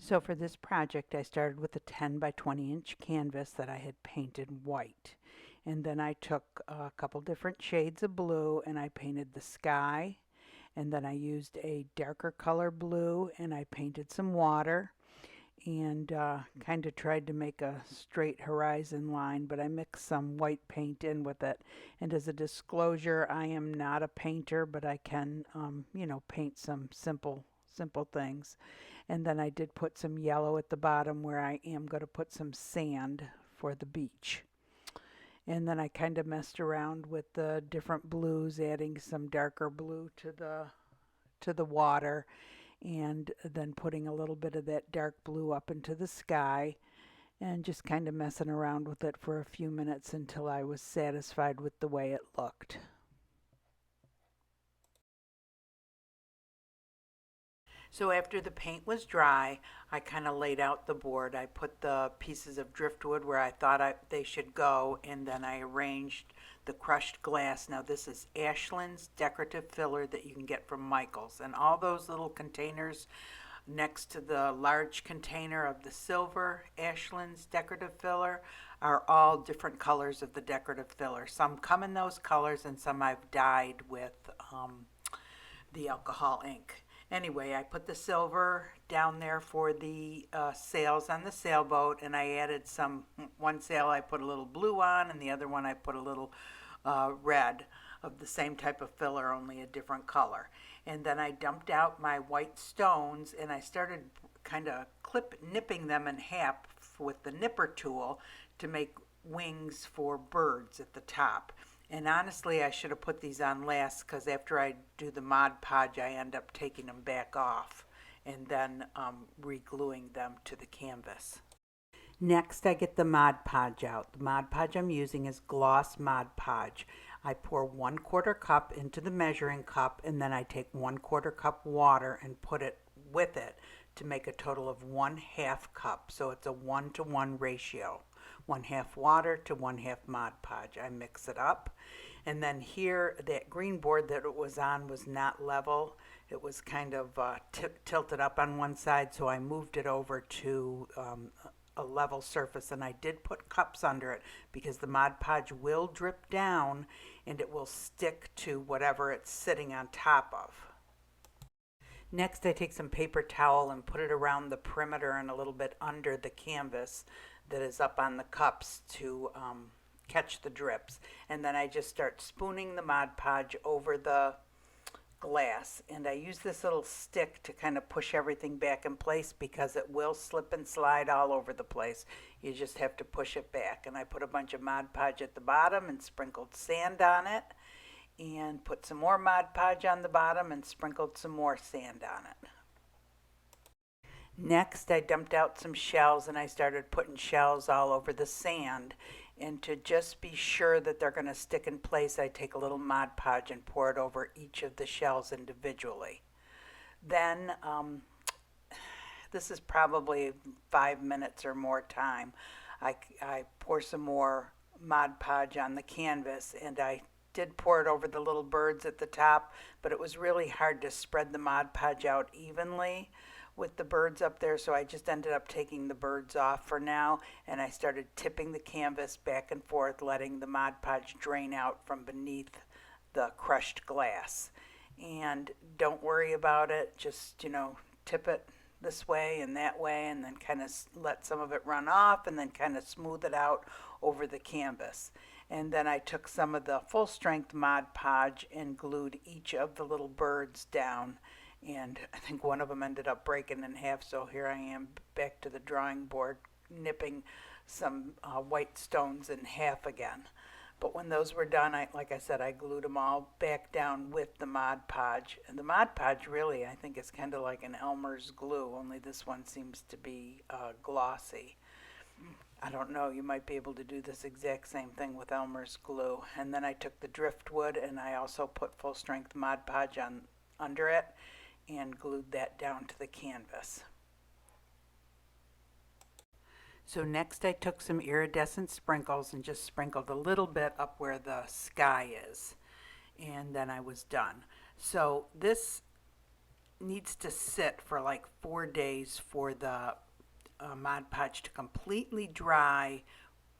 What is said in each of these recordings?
So for this project, I started with a 10 by 20 inch canvas that I had painted white. And then I took a couple different shades of blue and I painted the sky. And then I used a darker color blue and I painted some water and kind of tried to make a straight horizon line, but I mixed some white paint in with it. And as a disclosure, I am not a painter, but I can, paint some simple things. And then I did put some yellow at the bottom where I am going to put some sand for the beach. And then I kind of messed around with the different blues, adding some darker blue to the water, and then putting a little bit of that dark blue up into the sky, and just kind of messing around with it for a few minutes until I was satisfied with the way it looked. So after the paint was dry, I kind of laid out the board. I put the pieces of driftwood where I thought they should go, and then I arranged the crushed glass. Now this is Ashland's decorative filler that you can get from Michael's, and all those little containers next to the large container of the silver Ashland's decorative filler are all different colors of the decorative filler. Some come in those colors and some I've dyed with the alcohol ink. Anyway, I put the silver down there for the sails on the sailboat, and I added one sail I put a little blue on, and the other one I put a little red of the same type of filler, only a different color. And then I dumped out my white stones, and I started kind of nipping them in half with the nipper tool to make wings for birds at the top. And honestly, I should have put these on last because after I do the Mod Podge, I end up taking them back off and then re-gluing them to the canvas. Next, I get the Mod Podge out. The Mod Podge I'm using is Gloss Mod Podge. I pour 1/4 cup into the measuring cup, and then I take 1/4 cup water and put it with it to make a total of 1/2 cup. So it's a 1-to-1 ratio. 1/2 water to 1/2 Mod Podge. I mix it up. And then here, that green board that it was on was not level. It was kind of tilted up on one side, so I moved it over to a level surface, and I did put cups under it because the Mod Podge will drip down and it will stick to whatever it's sitting on top of. Next, I take some paper towel and put it around the perimeter and a little bit under the canvas that is up on the cups to catch the drips. And then I just start spooning the Mod Podge over the glass, and I use this little stick to kind of push everything back in place because it will slip and slide all over the place. You just have to push it back. And I put a bunch of Mod Podge at the bottom and sprinkled sand on it, and put some more Mod Podge on the bottom and sprinkled some more sand on it. Next, I dumped out some shells and I started putting shells all over the sand. And to just be sure that they're going to stick in place, I take a little Mod Podge and pour it over each of the shells individually. Then, this is probably 5 minutes or more time. I pour some more Mod Podge on the canvas, and I did pour it over the little birds at the top, but it was really hard to spread the Mod Podge out evenly with the birds up there, so I just ended up taking the birds off for now, and I started tipping the canvas back and forth, letting the Mod Podge drain out from beneath the crushed glass. And don't worry about it, just, tip it this way and that way, and then kind of let some of it run off, and then kind of smooth it out over the canvas. And then I took some of the full strength Mod Podge and glued each of the little birds down, and I think one of them ended up breaking in half, so here I am back to the drawing board nipping some white stones in half again. But when those were done, like I said, I glued them all back down with the Mod Podge. And the Mod Podge really, I think, is kind of like an ELMER'S glue, only this one seems to be glossy. I don't know, you might be able to do this exact same thing with ELMER'S glue. And then I took the driftwood and I also put full strength Mod Podge under it and glued that down to the canvas. So next I took some iridescent sprinkles and just sprinkled a little bit up where the sky is, and then I was done. So this needs to sit for like 4 days for the Mod Podge to completely dry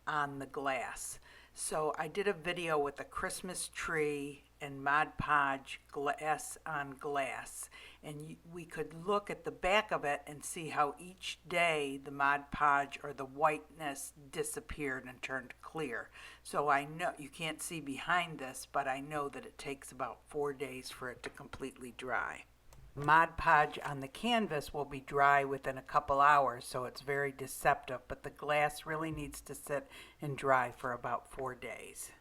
on the glass. So I did a video with a Christmas tree and Mod Podge glass on glass, and we could look at the back of it and see how each day the Mod Podge or the whiteness disappeared and turned clear. So I know you can't see behind this, but I know that it takes about 4 days for it to completely dry. Mod Podge on the canvas will be dry within a couple hours, so it's very deceptive, but the glass really needs to sit and dry for about 4 days.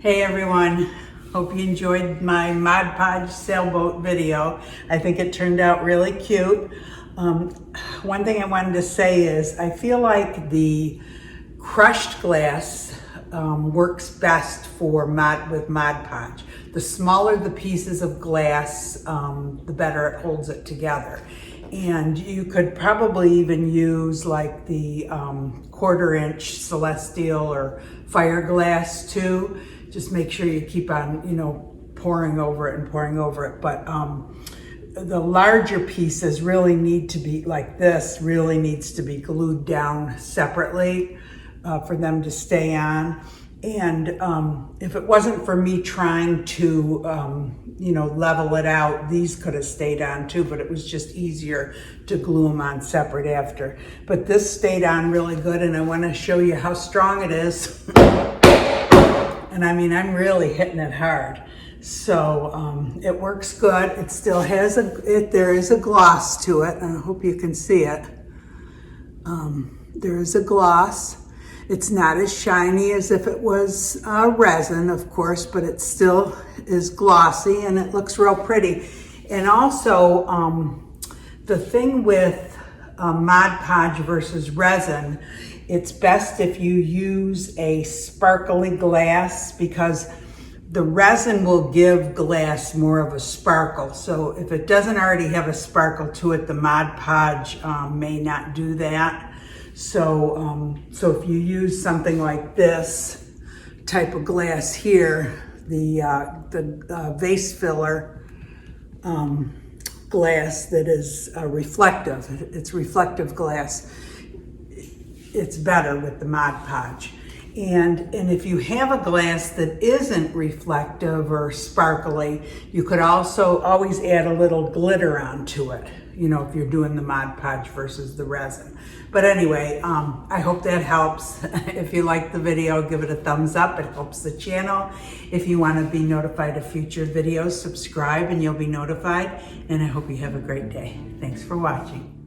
Hey everyone, hope you enjoyed my Mod Podge sailboat video. I think it turned out really cute. One thing I wanted to say is I feel like the crushed glass works best for with Mod Podge. The smaller the pieces of glass, the better it holds it together. And you could probably even use like the 1/4 inch Celestial or Fire glass too. Just make sure you keep on, pouring over it and pouring over it. But the larger pieces really need to be like this, really needs to be glued down separately for them to stay on. And if it wasn't for me trying to, level it out, these could have stayed on too, but it was just easier to glue them on separate after. But this stayed on really good, and I want to show you how strong it is. And I mean, I'm really hitting it hard. So it works good. It still has there is a gloss to it, and I hope you can see it. There is a gloss. It's not as shiny as if it was resin, of course, but it still is glossy and it looks real pretty. And also, the thing with Mod Podge versus resin, it's best if you use a sparkly glass because the resin will give glass more of a sparkle. So if it doesn't already have a sparkle to it, the Mod Podge may not do that. So if you use something like this type of glass here, the vase filler glass that is reflective, it's reflective glass, it's better with the Mod Podge. And if you have a glass that isn't reflective or sparkly, you could also always add a little glitter onto it, if you're doing the Mod Podge versus the resin. But anyway, I hope that helps. If you like the video, give it a thumbs up. It helps the channel. If you want to be notified of future videos, subscribe and you'll be notified. And I hope you have a great day. Thanks for watching.